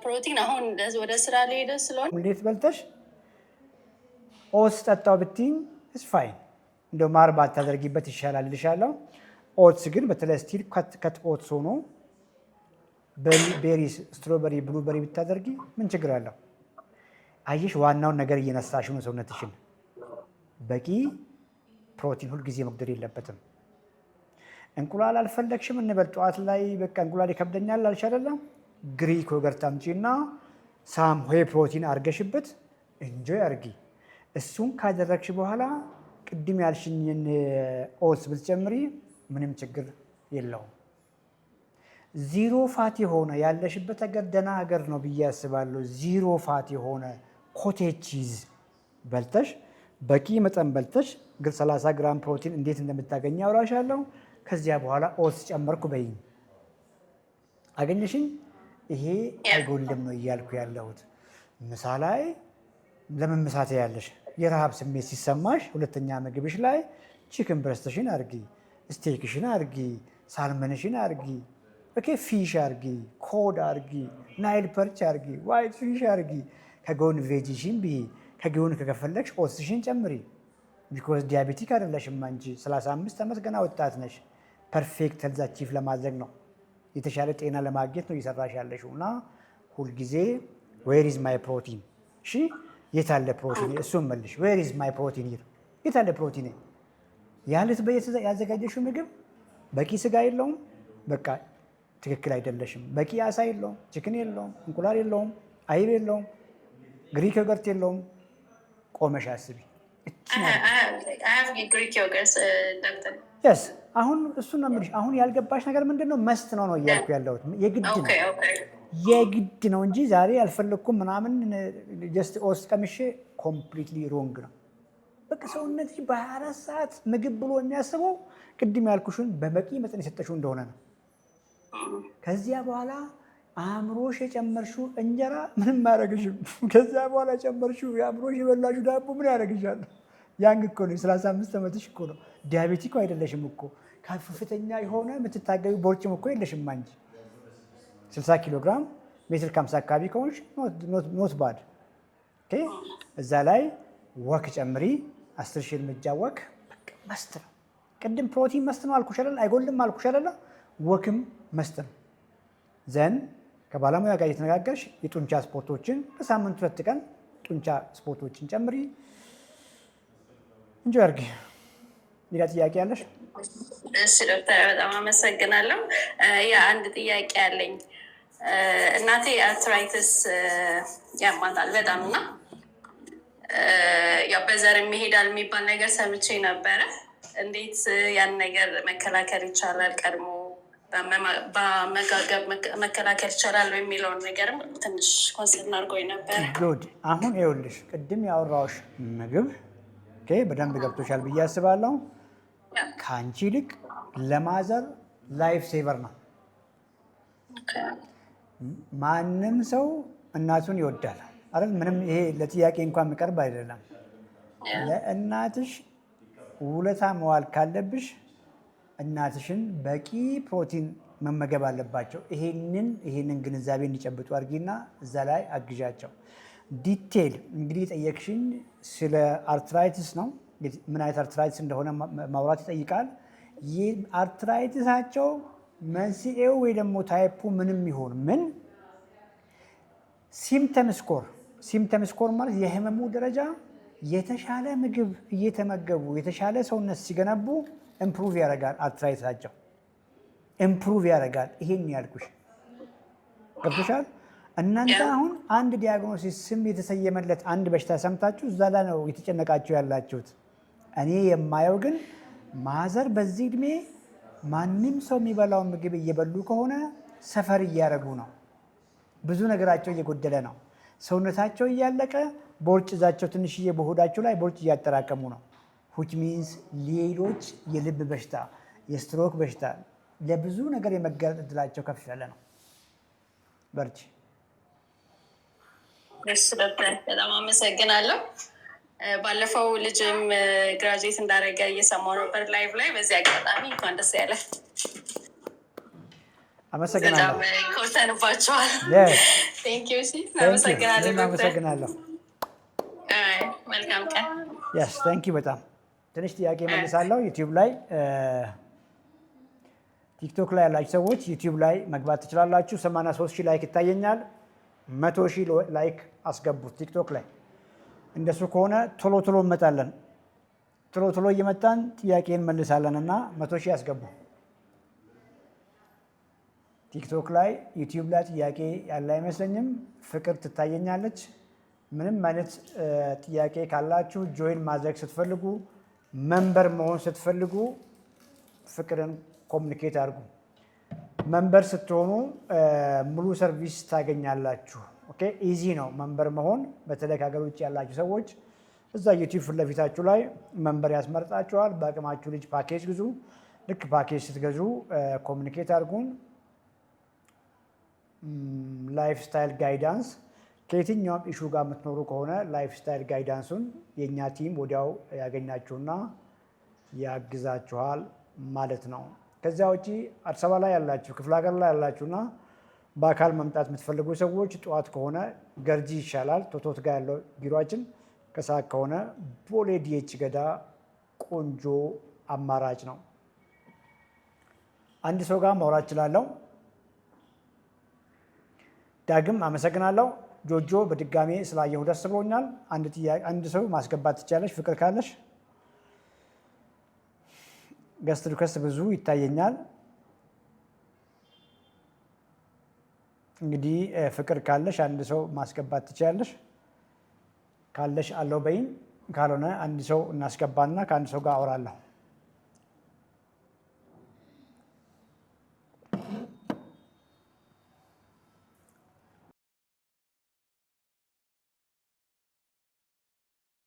[SPEAKER 5] ፕሮቲን አሁን ወደ ስራ ሊሄደ ስለሆነ
[SPEAKER 1] እንዴት በልተሽ ኦትስ ጠጣው ብትይኝ ኢትስ ፋይን። እንደው ማር ባታደርጊበት ይሻላል ልሻለሁ። ኦትስ ግን በተለይ ስቲል ከት ኦትስ ሆኖ ቤሪስ፣ ስትሮበሪ፣ ብሉበሪ ብታደርጊ ምን ችግር አለው? አየሽ፣ ዋናውን ነገር እየነሳሽ ነው ሰውነትሽን። በቂ ፕሮቲን ሁልጊዜ መጉደል የለበትም። እንቁላል አልፈለግሽም እንበል፣ ጠዋት ላይ በቃ እንቁላል ይከብደኛል አልሽ አይደለም? ግሪክ ዮገርት አምጪና ሳም ሆይ ፕሮቲን አርገሽበት እንጆይ አርጊ። እሱን ካደረግሽ በኋላ ቅድም ያልሽኝን ኦትስ ብትጨምሪ ምንም ችግር የለውም። ዚሮ ፋት የሆነ ያለሽበት ሀገር ደህና ሀገር ነው ብዬ አስባለሁ። ዚሮ ፋት የሆነ ኮቴጅ ቺዝ በልተሽ በቂ መጠን በልተሽ 30 ግራም ፕሮቲን እንዴት እንደምታገኝ አውራሻለሁ። ከዚያ በኋላ ኦትስ ጨመርኩ በይኝ። አገኘሽኝ? ይሄ አይጎልም ነው እያልኩ ያለሁት። ምሳ ላይ ለምን ምሳ ትያለሽ? የረሃብ ስሜት ሲሰማሽ ሁለተኛ ምግብሽ ላይ ቺክን ብረስትሽን አርጊ፣ ስቴክሽን አርጊ፣ ሳልመንሽን አርጊ፣ ፊሽ አርጊ፣ ኮድ አርጊ፣ ናይል ፐርች አርጊ፣ ዋይት ፊሽ አርጊ። ከጎን ቬጂሽን ብይ። ከጎን ከፈለግሽ ኦትስሽን ጨምሪ። ቢኮዝ ዲያቤቲክ አይደለሽም አንቺ 35 ዓመት ገና ወጣት ነሽ። ፐርፌክት ሄልዝ አቺቭ ለማድረግ ነው፣ የተሻለ ጤና ለማግኘት ነው እየሰራሽ ያለሽው እና ሁልጊዜ ዌር ኢዝ ማይ ፕሮቲን? እሺ የት አለ ፕሮቲን? እሱን መልሽ። ዌር ኢዝ ማይ ፕሮቲን ሂር? የት አለ ፕሮቲን? ያለት ያዘጋጀሽው ምግብ በቂ ስጋ የለውም፣ በቃ ትክክል አይደለሽም። በቂ አሳ የለውም፣ ችክን የለውም፣ እንቁላል የለውም፣ አይብ የለውም፣ ግሪክ ዮገርት የለውም። ቆመሽ አስቢ። አሁን እሱን ነው የምልሽ። አሁን ያልገባሽ ነገር ምንድን ነው? መስት ነው እያልኩ ያለሁት። የግድ ነው እንጂ ዛሬ ያልፈለግኩም ምናምን ጀስት ኦትስ ቀምሼ ኮምፕሊትሊ ሮንግ ነው። በቃ ሰውነት በ24 ሰዓት ምግብ ብሎ የሚያስበው ቅድም ያልኩሽን በበቂ መጠን የሰጠሽው እንደሆነ ነው። ከዚያ በኋላ አእምሮሽ የጨመርሽው እንጀራ ምንም አያደርግሽም። ከዚያ በኋላ ጨመርሽው የአእምሮሽ የበላሽው ዳቦ ምን ያደርግሻል? ያንግ እኮ ነው። 35 ዓመትሽ እኮ ነው። ዲያቤቲክ አይደለሽም እኮ። ከፍተኛ የሆነ የምትታገቢ ቦርጭም እኮ የለሽም አንቺ። 60 ኪሎ ግራም ሜትር ከ50 አካባቢ ከሆንሽ ኖት ባድ። እዛ ላይ ወክ ጨምሪ፣ 10 ሺህ እርምጃ ወክ መስት ነው። ቅድም ፕሮቲን መስት ነው አልኩሽ አይደል? አይጎልም አልኩሽ አይደል? ወክም መስት ነው። ዘን ከባለሙያ ጋር እየተነጋገርሽ የጡንቻ ስፖርቶችን በሳምንት 2 ቀን ጡንቻ ስፖርቶችን ጨምሪ። እንጆ አድርጊ። ሌላ ጥያቄ ያለሽ?
[SPEAKER 5] እሺ ዶክተር በጣም አመሰግናለሁ። አንድ ጥያቄ አለኝ። እናቴ አርትራይትስ ያማታል በጣም እና በዘር የሚሄዳል የሚባል ነገር ሰምቼ ነበረ። እንዴት ያን ነገር መከላከል ይቻላል? ቀድሞ በአመጋገብ መከላከል ይቻላል የሚለውን ነገርም ትንሽ ኮንሰርን አድርጎኝ ነበረ።
[SPEAKER 1] ጉድ። አሁን ይኸውልሽ ቅድም ያወራሁሽ ምግብ በደንብ ገብቶሻል ብዬ አስባለሁ። ከአንቺ ይልቅ ለማዘር ላይፍ ሴቨር ነው። ማንም ሰው እናቱን ይወዳል አይደል? ምንም ይሄ ለጥያቄ እንኳን የሚቀርብ አይደለም። ለእናትሽ ውለታ መዋል ካለብሽ እናትሽን በቂ ፕሮቲን መመገብ አለባቸው። ይሄንን ግንዛቤ እንዲጨብጡ አድርጊና እዛ ላይ አግዣቸው። ዲቴል እንግዲህ ጠየቅሽኝ ስለ አርትራይትስ ነው። ምን አይነት አርትራይትስ እንደሆነ ማውራት ይጠይቃል። ይህ አርትራይትሳቸው መንስኤው ወይ ደግሞ ታይፑ ምንም ይሆን ምን ሲምተም ስኮር ማለት የህመሙ ደረጃ የተሻለ ምግብ እየተመገቡ የተሻለ ሰውነት ሲገነቡ ኢምፕሩቭ ያደርጋል። አርትራይትሳቸው ኢምፕሩቭ ያደርጋል። ይሄን ያልኩሽ ገብቶሻል? እናንተ አሁን አንድ ዲያግኖሲስ ስም የተሰየመለት አንድ በሽታ ሰምታችሁ እዛ ላይ ነው የተጨነቃችሁ ያላችሁት። እኔ የማየው ግን ማዘር በዚህ እድሜ ማንም ሰው የሚበላውን ምግብ እየበሉ ከሆነ ሰፈር እያደረጉ ነው። ብዙ ነገራቸው እየጎደለ ነው። ሰውነታቸው እያለቀ ቦርጭ ይዛቸው ትንሽዬ በሆዳቸው ላይ ቦርጭ እያጠራቀሙ ነው። which means ሌሎች የልብ በሽታ፣ የስትሮክ በሽታ ለብዙ ነገር የመጋለጥ እድላቸው ከፍ ያለ ነው። በርቺ።
[SPEAKER 5] በጣም አመሰግናለሁ። ባለፈው ልጅም ግራጁዌት እንዳደረገ እየሰማሁ ነበር ላይቭ ላይ። በዚህ አጋጣሚ እንኳን ደስ ያለ።
[SPEAKER 1] አመሰግናለሁ።
[SPEAKER 5] ኮርተንባቸዋል።
[SPEAKER 1] አመሰግናለሁ።
[SPEAKER 5] መልካም ቀን።
[SPEAKER 1] ታንኪ። በጣም ትንሽ ጥያቄ መልሳለሁ። ዩቲዩብ ላይ ቲክቶክ ላይ ያላችሁ ሰዎች ዩቲዩብ ላይ መግባት ትችላላችሁ። 83,000 ላይክ ይታየኛል። 100,000 ላይክ አስገቡት ቲክቶክ ላይ። እንደሱ ከሆነ ቶሎ ቶሎ እንመጣለን። ቶሎ እየመጣን ጥያቄ እንመልሳለን እና 100,000 ያስገቡ። ቲክቶክ ላይ ዩቲዩብ ላይ ጥያቄ ያለ አይመስለኝም። ፍቅር ትታየኛለች። ምንም አይነት ጥያቄ ካላችሁ ጆይን ማድረግ ስትፈልጉ፣ መንበር መሆን ስትፈልጉ ፍቅርን ኮሚኒኬት አድርጉ። መንበር ስትሆኑ ሙሉ ሰርቪስ ታገኛላችሁ። ኦኬ ኢዚ ነው መንበር መሆን። በተለይ ከሀገር ውጭ ያላችሁ ሰዎች እዛ ዩቲዩብ ፊት ለፊታችሁ ላይ መንበር ያስመርጣችኋል። በአቅማችሁ ልጅ ፓኬጅ ግዙ። ልክ ፓኬጅ ስትገዙ ኮሚኒኬት አድርጉን። ላይፍ ስታይል ጋይዳንስ ከየትኛውም ኢሹ ጋር የምትኖሩ ከሆነ ላይፍ ስታይል ጋይዳንሱን የእኛ ቲም ወዲያው ያገኛችሁና ያግዛችኋል ማለት ነው። ከዚያ ውጪ አዲስ አበባ ላይ ያላችሁ፣ ክፍለ ሀገር ላይ ያላችሁና በአካል መምጣት የምትፈልጉ ሰዎች ጠዋት ከሆነ ገርጂ ይሻላል፣ ቶቶት ጋር ያለው ቢሮችን። ከሰዓት ከሆነ ቦሌ ዲኤች ገዳ ቆንጆ አማራጭ ነው። አንድ ሰው ጋር ማውራት እችላለሁ። ዳግም አመሰግናለሁ። ጆጆ በድጋሜ ስላየሁ ደስ ብሎኛል። አንድ ሰው ማስገባት ትችላለሽ ፍቅር ካለሽ። ገስት ሪኩዌስት ብዙ ይታየኛል። እንግዲህ ፍቅር ካለሽ አንድ ሰው ማስገባት ትችላለሽ። ካለሽ አለው በይኝ፣ ካልሆነ አንድ ሰው እናስገባና ከአንድ ሰው ጋር አወራለሁ።